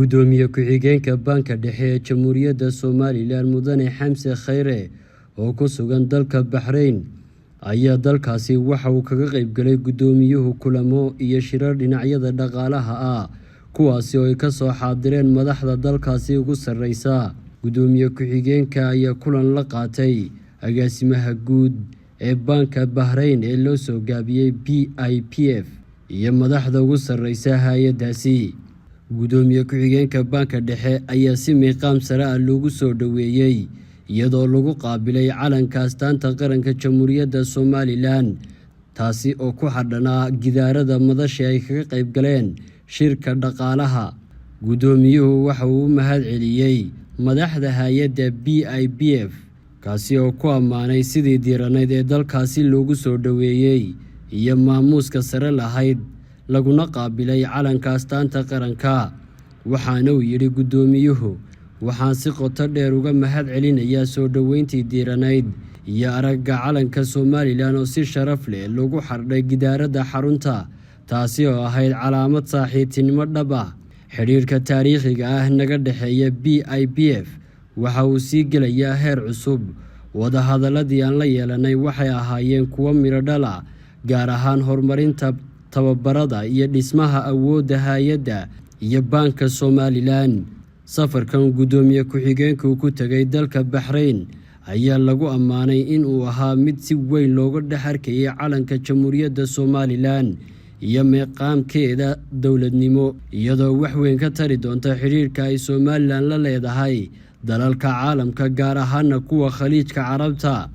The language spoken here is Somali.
gudoomiye ku-xigeenka Banka Dhexe ee Jamhuuriyadda Somaliland Mudane Xamse Khayre oo ku sugan dalka Bahrain ayaa dalkaasi waxa uu kaga qayb galay gudoomiyuhu kulamo iyo shirar dhinacyada dhaqaalaha ah kuwaasi oo ay ka soo xaadireen madaxda dalkaasi ugu sareysa. Gudoomiye ku-xigeenka ayaa kulan la qaatay agaasimaha guud ee Banka Bahrain ee loo soo gaabiyay PIPF iyo madaxda ugu sareysa hay'adaasi. Gudoomiye ku-xigeenka Banka Dhexe ayaa si miiqaam sare ah loogu soo dhaweeyay iyadoo lagu qaabilay calanka astaanta qaranka Jamhuuriyadda Somaliland taasi oo ku xadhanaa gidaarada madasha ay kaga qayb galeen shirka dhaqaalaha. Gudoomiyuhu waxa uu u mahad celiyay madaxda hay'adda PIPF kaasi oo ku ammaanay sidii diiranayd ee dalkaasi loogu soo dhaweeyay iyo maamuuska sare lahayd laguna qaabilay calanka astaanta qaranka. Waxaana uu yidhi gudoomiyuhu, waxaan si qoto dheer uga mahad celinayaa soo dhaweyntii diiranayd iyo aragga calanka Somaliland oo si sharaf leh loogu xardhay gidaarada xarunta taasi oo ahayd calaamad saaxiibtinimo dhab ah. Xiriirka taariikhiga ah naga dhexeeya PIPF waxa uu sii gelayaa heer cusub. Wadahadaladii aan la yeelanay waxay ahaayeen kuwo miro dhal ah, gaar ahaan horumarinta tababarada iyo dhismaha awoodda hay'adda iyo Banka Somaliland. Safarkan gudoomiye ku-xigeenku ku tagay dalka Bahrain ayaa lagu ammaanay in uu ahaa mid si weyn looga dhex arkayay calanka Jamhuuriyadda Somaliland iyo meeqaamkeeda dowladnimo, iyadoo wax weyn ka tari doonta xiriirka ay Somaliland la leedahay dalalka caalamka gaar ahaan kuwa Khaliijka Carabta.